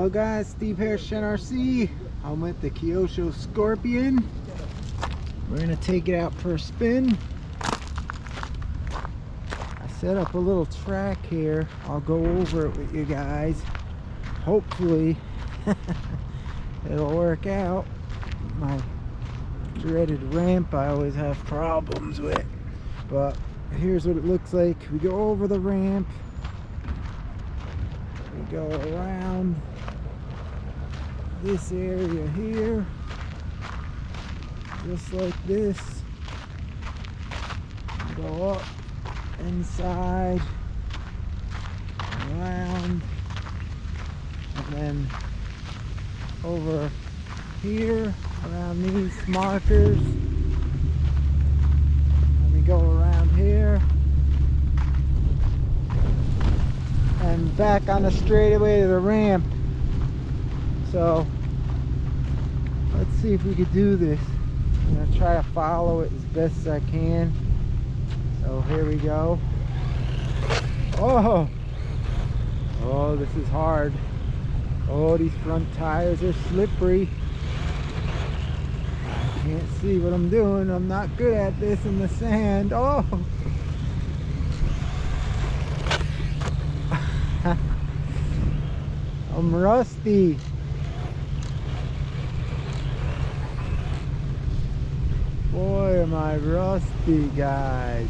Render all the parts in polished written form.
Hello guys, Steve here, RC. I'm with the Kyosho Scorpion. We're gonna take it out for a spin. I set up a little track here. I'll go over it with you guys. Hopefully it'll work out. My dreaded ramp I always have problems with. But here's what it looks like. We go over the ramp. We go around this area here, just like this. We go up, inside, around, and then over here, around these markers. And we go around here. And back on the straightaway to the ramp. So let's see if we could do this. I'm gonna try to follow it as best as I can. So here we go. Oh, this is hard. Oh, these front tires are slippery. I can't see what I'm doing. I'm not good at this in the sand. Oh. I'm rusty. Boy, am I rusty, guys.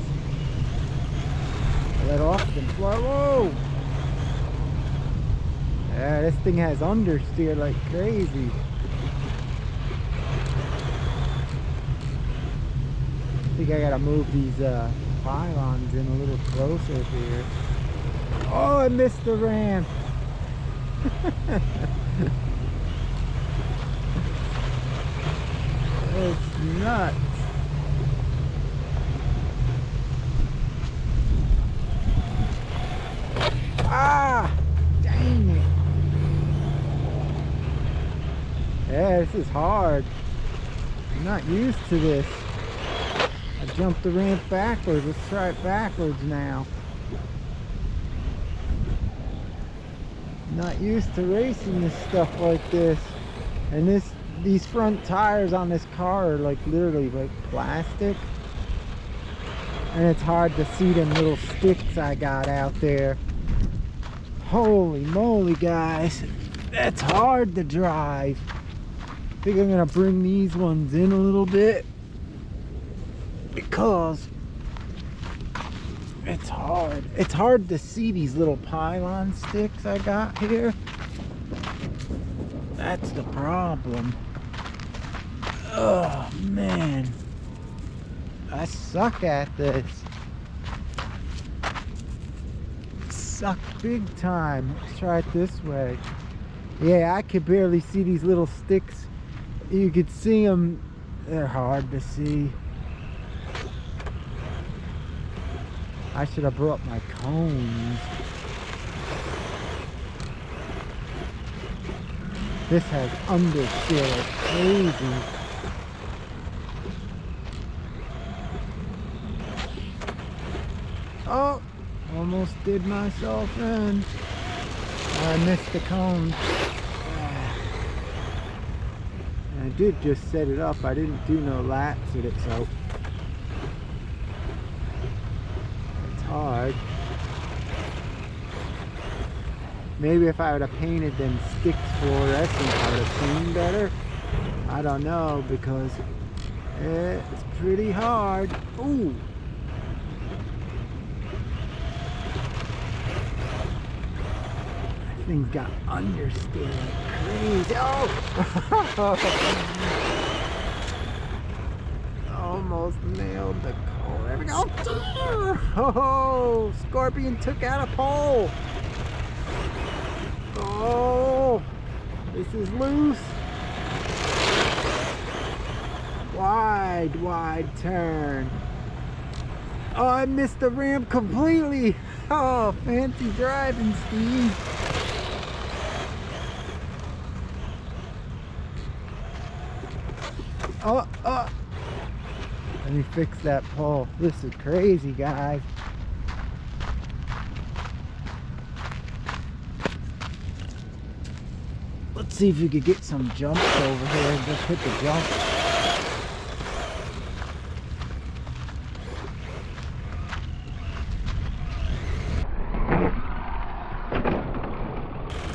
Let off the floor. Whoa! Yeah, this thing has understeer like crazy. I think I gotta move these pylons in a little closer here. Oh, I missed the ramp. It's nuts. Ah, dang it. Yeah, this is hard. I'm not used to this. I jumped the ramp backwards. Let's try it backwards now. Not used to racing this stuff like this. And these front tires on this car are like literally like plastic. And it's hard to see them little sticks I got out there. Holy moly, guys. That's hard to drive. I think I'm gonna bring these ones in a little bit because it's hard. It's hard to see these little pylon sticks I got here. That's the problem. Oh man, I suck at this. Suck big time. Let's try it this way. Yeah, I could barely see these little sticks. You could see them. They're hard to see. I should have brought my cones. This has understeer like crazy. Oh, almost did myself in. I missed the cone. And I did just set it up. I didn't do no laps with it, so hard. Maybe if I would have painted them sticks fluorescent, I would have seen better. I don't know, because it's pretty hard. Ooh. That thing's got understeer like crazy. Oh! Almost nailed the pole. There we go. Oh, Scorpion took out a pole. Oh, this is loose. Wide turn. Oh, I missed the ramp completely. Oh, fancy driving, Steve. Oh. Let me fix that pole. This is crazy, guys. Let's see if we could get some jumps over here and just hit the jump.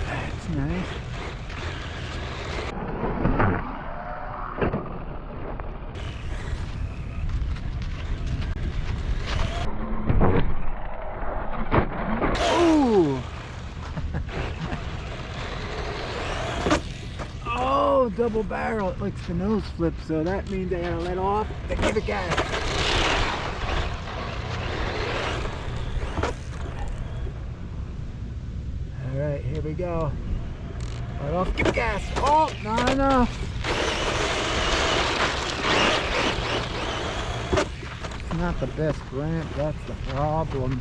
That's nice. Oh, double barrel. It likes the nose flip, so that means I gotta let off and give it gas. Alright, here we go. Let off, give it gas. Oh, not enough. It's not the best ramp, that's the problem.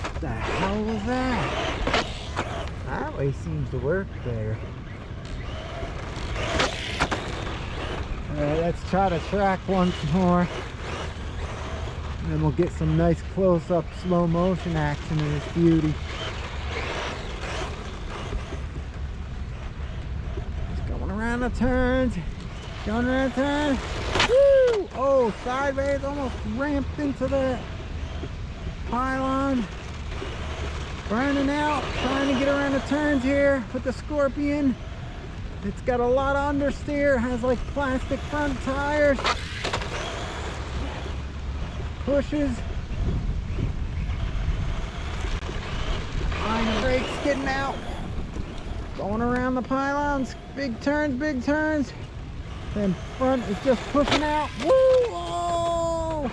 What the hell was that? That way seems to work better. Alright, let's try to track once more. And then we'll get some nice close-up slow motion action in this beauty. Just going around the turns. Going around the turns. Woo! Oh, sideways, almost ramped into the pylon. Burning out, trying to get around the turns here with the Scorpion. It's got a lot of understeer, has like plastic front tires. Pushes. Behind the brakes getting out. Going around the pylons. Big turns, big turns. Then front is just pushing out. Woo! Oh!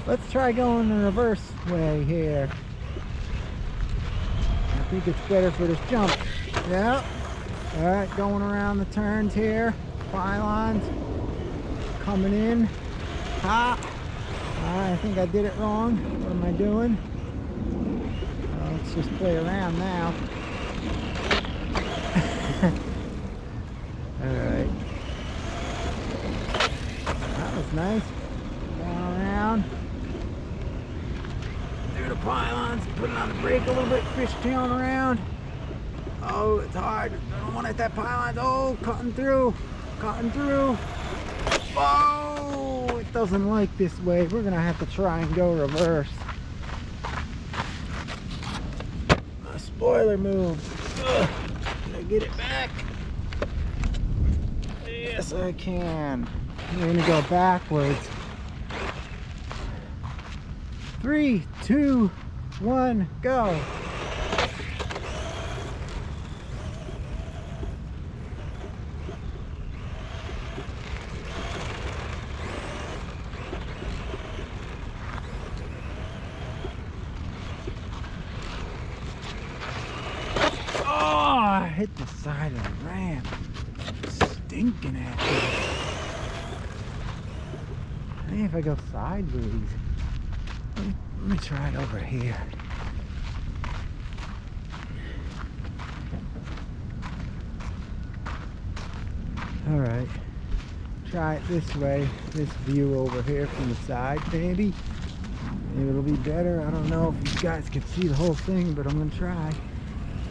Let's try going the reverse way here. I think it's better for this jump. Yep. Alright, going around the turns here. Pylons. Coming in. Ha! I think I did it wrong. What am I doing? Let's just play around now. Alright. That was nice. Going around. Through the pylons. Putting on the brake a little bit. Fishtailing around. Oh, it's hard. I don't want to hit that pylon. Oh, cutting through. Cutting through. Oh, it doesn't like this way. We're going to have to try and go reverse. My spoiler moved. Ugh. Can I get it back? Yes, I can. We're going to go backwards. 3, 2, 1, go. Hit the side of the ramp. Stinking at me. Maybe if I go sideways. Let me try it over here. Alright. Try it this way. This view over here from the side maybe. Maybe it'll be better. I don't know if you guys can see the whole thing, but I'm gonna try.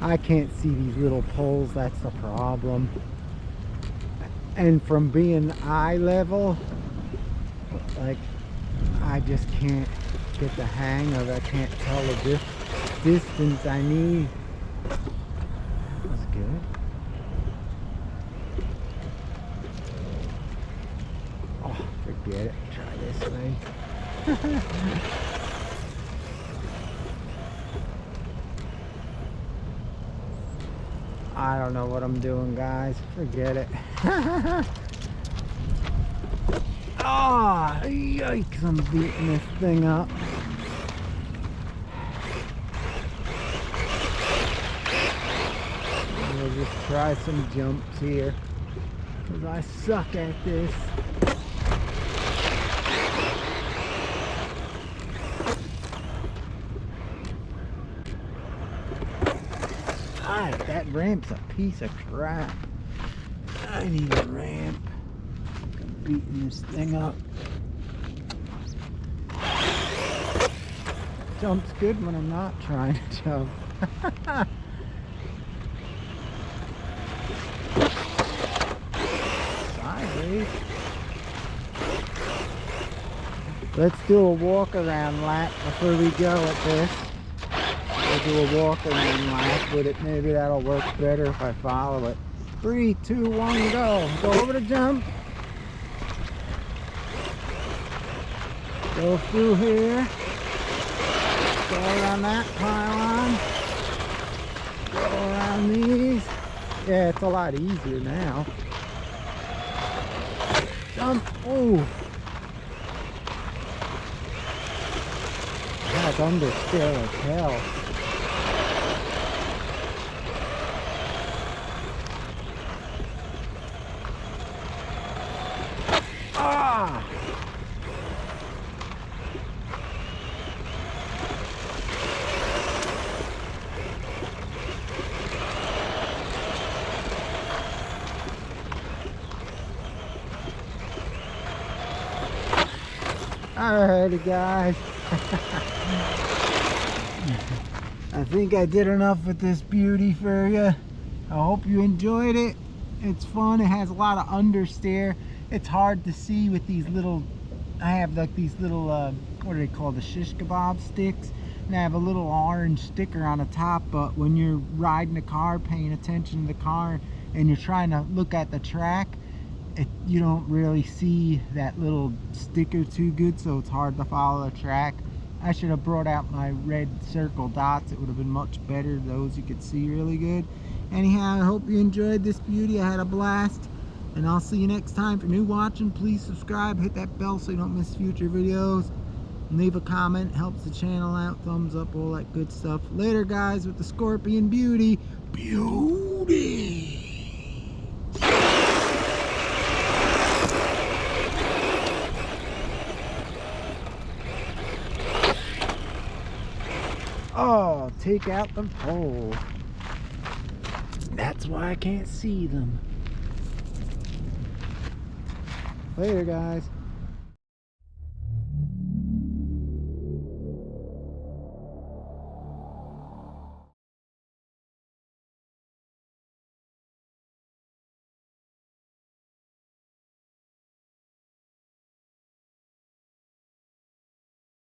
I can't see these little poles, that's the problem. And from being eye level, like, I just can't get the hang of it. I can't tell the distance I need. That was good. Oh, forget it. Try this way. I don't know what I'm doing, guys. Forget it. Ah, oh, yikes, I'm beating this thing up. We'll just try some jumps here, because I suck at this. That ramp's a piece of crap. I need a ramp. I'm beating this thing up. Jump's good when I'm not trying to jump. guys. Let's do a walk around lap before we go at this. We'll do a walk around lap with it. Maybe that'll work better if I follow it. 3, 2, 1, go. Go over the jump. Go through here. Go around that pylon. Go around these. Yeah, it's a lot easier now. Jump. Oh. That's understeer as hell. Ah! Alrighty guys. I think I did enough with this beauty for you. I hope you enjoyed it. It's fun. It has a lot of understeer. It's hard to see with these little, I have like these little, what do they call, the shish kebab sticks. And I have a little orange sticker on the top, but when you're riding the car, paying attention to the car, and you're trying to look at the track, you don't really see that little sticker too good, so it's hard to follow the track. I should have brought out my red circle dots. It would have been much better. Those you could see really good. Anyhow, I hope you enjoyed this beauty. I had a blast, and I'll see you next time. For new watching, please subscribe, hit that bell so you don't miss future videos, and leave a comment. Helps the channel out. Thumbs up, all that good stuff. Later guys, with the Scorpion Beauty. Oh, take out the pole. That's why I can't see them. Later, guys.